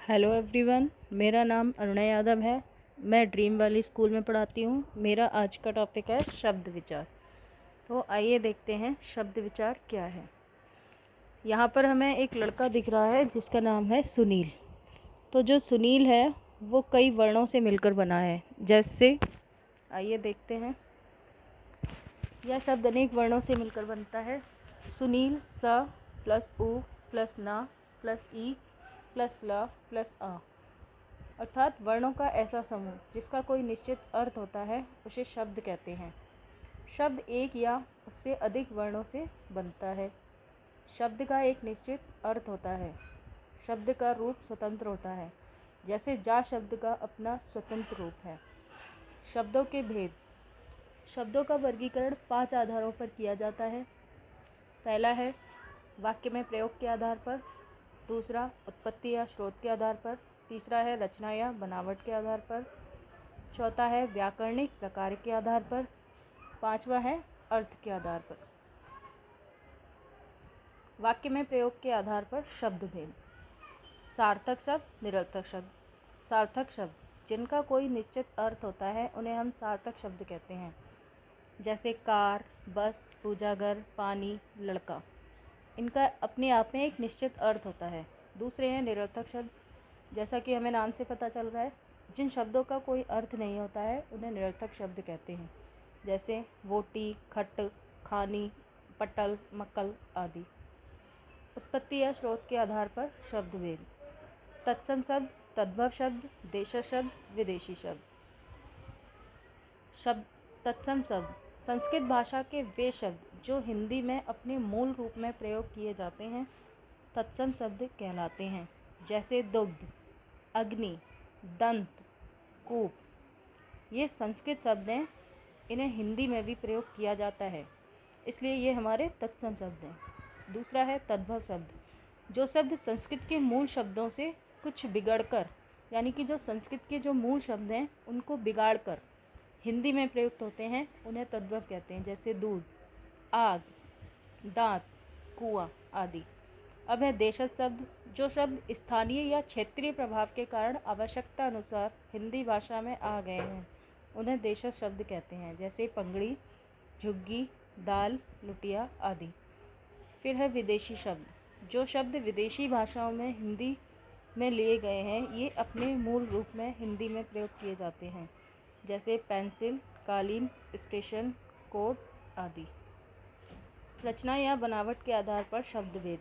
Hello everyone, मेरा नाम अरुणा यादव है। मैं ड्रीम वैली स्कूल में पढ़ाती हूँ। मेरा आज का टॉपिक है शब्द विचार। तो आइए देखते हैं शब्द विचार क्या है। यहाँ पर हमें एक लड़का दिख रहा है जिसका नाम है सुनील। तो जो सुनील है वो कई वर्णों से मिलकर बना है। जैसे आइए देखते हैं, यह शब्द अनेक वर्णों से मिलकर बनता है। सुनील स प्लस उ प्लस ना प्लस ई प्लस ला प्लस आ, अर्थात वर्णों का ऐसा समूह जिसका कोई निश्चित अर्थ होता है उसे शब्द कहते हैं। शब्द एक या उससे अधिक वर्णों से बनता है। शब्द का एक निश्चित अर्थ होता है। शब्द का रूप स्वतंत्र होता है। जैसे जा शब्द का अपना स्वतंत्र रूप है। शब्दों के भेद। शब्दों का वर्गीकरण 5 आधारों पर किया जाता है। पहला है वाक्य में प्रयोग के आधार पर, दूसरा उत्पत्ति या स्रोत के आधार पर, तीसरा है रचना या बनावट के आधार पर, चौथा है व्याकरणिक प्रकार के आधार पर, पांचवा है अर्थ के आधार पर। वाक्य में प्रयोग के आधार पर शब्द भेद। सार्थक शब्द, निरर्थक शब्द। सार्थक शब्द जिनका कोई निश्चित अर्थ होता है उन्हें हम सार्थक शब्द कहते हैं। जैसे कार, बस, पूजाघर, पानी, लड़का। इनका अपने आप में एक निश्चित अर्थ होता है। दूसरे हैं निरर्थक शब्द। जैसा कि हमें नाम से पता चल रहा है, जिन शब्दों का कोई अर्थ नहीं होता है उन्हें निरर्थक शब्द कहते हैं। जैसे वोटी, खट, खानी, पटल, मक्कल आदि। उत्पत्ति या स्रोत के आधार पर शब्द भेद। तत्सम शब्द, तद्भव शब्द, देशज शब्द, विदेशी शब्द। शब्द तत्सम शब्द संस्कृत भाषा के वे शब्द जो हिंदी में अपने मूल रूप में प्रयोग किए जाते हैं तत्सम शब्द कहलाते हैं। जैसे दुग्ध, अग्नि, दंत, कूप। ये संस्कृत शब्द हैं, इन्हें हिंदी में भी प्रयोग किया जाता है, इसलिए ये हमारे तत्सम शब्द हैं। दूसरा है तद्भव शब्द। जो शब्द संस्कृत के मूल शब्दों से कुछ बिगड़कर, यानी कि जो संस्कृत के जो मूल शब्द हैं उनको बिगाड़कर हिंदी में प्रयुक्त होते हैं उन्हें तद्भव कहते हैं। जैसे दूध, आग, दांत, कुआं आदि। अब है देशज शब्द। जो शब्द स्थानीय या क्षेत्रीय प्रभाव के कारण आवश्यकता अनुसार हिंदी भाषा में आ गए हैं उन्हें देशज शब्द कहते हैं। जैसे पंगड़ी, झुग्गी, दाल, लुटिया आदि। फिर है विदेशी शब्द। जो शब्द विदेशी भाषाओं में हिंदी में लिए गए हैं ये अपने मूल रूप में हिंदी में प्रयोग किए जाते हैं। जैसे पेंसिल, कालीन, स्टेशन, कोट आदि। रचना या बनावट के आधार पर शब्द भेद।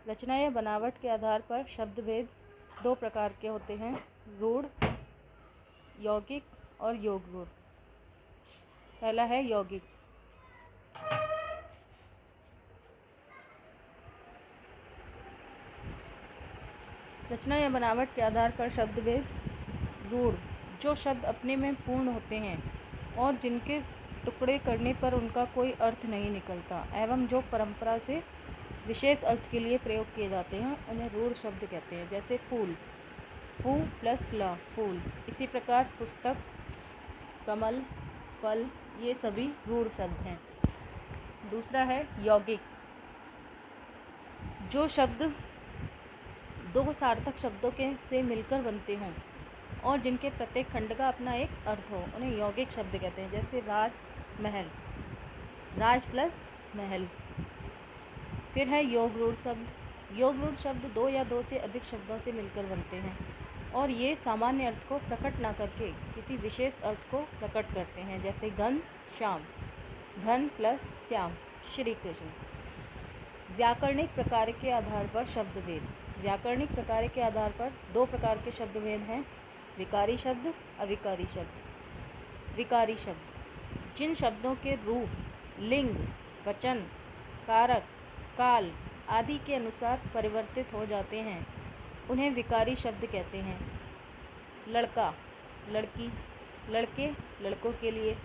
रचना या बनावट के आधार पर शब्द भेद 2 प्रकार के होते हैं, रूढ़, यौगिक और योग रूढ़। पहला है यौगिक। रचना या बनावट के आधार पर शब्द भेद। रूढ़ जो शब्द अपने में पूर्ण होते हैं और जिनके टुकड़े करने पर उनका कोई अर्थ नहीं निकलता एवं जो परंपरा से विशेष अर्थ के लिए प्रयोग किए जाते हैं उन्हें रूढ़ शब्द कहते हैं। जैसे फूल, फू प्लस ला, फूल। इसी प्रकार पुस्तक, कमल, फल, ये सभी रूढ़ शब्द हैं। दूसरा है यौगिक। जो शब्द 2 सार्थक शब्दों के से मिलकर बनते हों और जिनके प्रत्येक खंड का अपना एक अर्थ हो उन्हें यौगिक शब्द कहते हैं। जैसे राज, महल, राज प्लस महल। फिर है योग रूढ़ शब्द। योग रूढ़ शब्द 2 या 2 से अधिक शब्दों से मिलकर बनते हैं और ये सामान्य अर्थ को प्रकट न करके किसी विशेष अर्थ को प्रकट करते हैं। जैसे घन, श्याम, घन प्लस श्याम, श्री कृष्ण। व्याकरणिक प्रकार के आधार पर शब्द भेद। व्याकरणिक प्रकार के आधार पर 2 प्रकार के शब्द भेद हैं, विकारी शब्द, अविकारी शब्द। विकारी शब्द जिन शब्दों के रूप, लिंग, वचन, कारक, काल आदि के अनुसार परिवर्तित हो जाते हैं उन्हें विकारी शब्द कहते हैं। लड़का, लड़की, लड़के, लड़कों के लिए।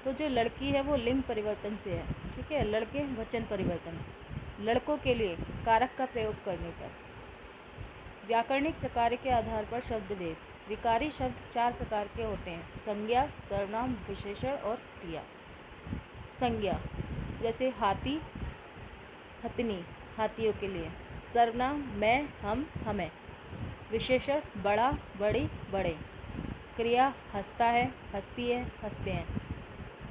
तो जो लड़की है वो लिंग परिवर्तन से है, ठीक है। लड़के वचन परिवर्तन। लड़कों के लिए कारक का प्रयोग करने पर। व्याकरणिक प्रकार के आधार पर शब्द भेद। विकारी शब्द 4 प्रकार के होते हैं, संज्ञा, सर्वनाम, विशेषण और क्रिया। संज्ञा जैसे हाथी, हथनी, हाथियों के लिए। सर्वनाम मैं, हम, हमें। विशेषण बड़ा, बड़ी, बड़े। क्रिया हंसता है, हंसती है, हंसते हैं।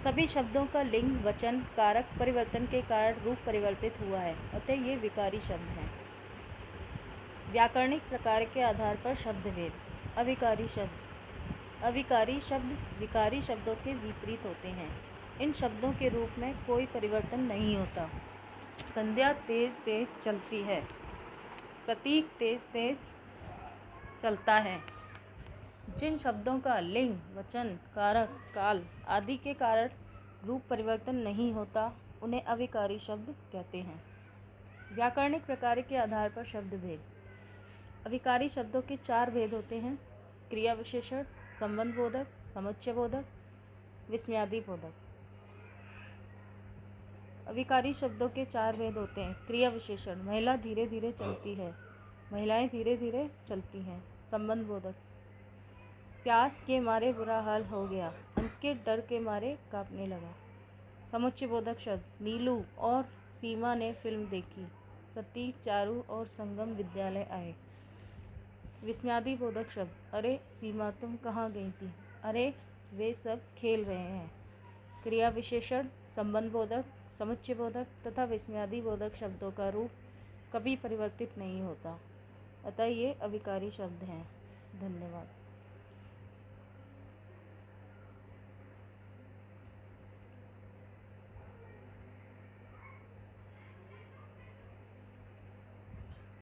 सभी शब्दों का लिंग, वचन, कारक परिवर्तन के कारण रूप परिवर्तित हुआ है, अतः ये विकारी शब्द हैं। व्याकरणिक प्रकार के आधार पर शब्दभेद। अविकारी शब्द। अविकारी शब्द विकारी शब्दों के विपरीत होते हैं। इन शब्दों के रूप में कोई परिवर्तन नहीं होता। संज्ञा तेज तेज चलती है, प्रतीक तेज तेज चलता है। जिन शब्दों का लिंग, वचन, कारक, काल आदि के कारण रूप परिवर्तन नहीं होता, उन्हें अविकारी शब्द कहते हैं। व्याकरणिक प्रकार के आधार पर शब्द भेद। अविकारी शब्दों के 4 भेद होते हैं: क्रिया विशेषण, संबंध बोधक, समुच्चय बोधक, विस्मयादि बोधक। अविकारी शब्दों के 4 भेद होते हैं: क्रिया विशेषण, महिला धीरे धीरे चलती है, महिलाएं धीरे धीरे चलती हैं। संबंध बोधक, प्यास के मारे बुरा हाल हो गया, अंकित डर के मारे कांपने लगा। समुच्चय बोधक शब्द, नीलू और सीमा ने फिल्म देखी, प्रतीक, चारू और संगम विद्यालय आए। विस्मयादि बोधक शब्द, अरे सीमा तुम कहाँ गई थी, अरे वे सब खेल रहे हैं। क्रिया विशेषण, संबंध बोधक, समुच्चय बोधक तथा विस्मयादि बोधक शब्दों का रूप कभी परिवर्तित नहीं होता, अतः ये अविकारी शब्द हैं। धन्यवाद।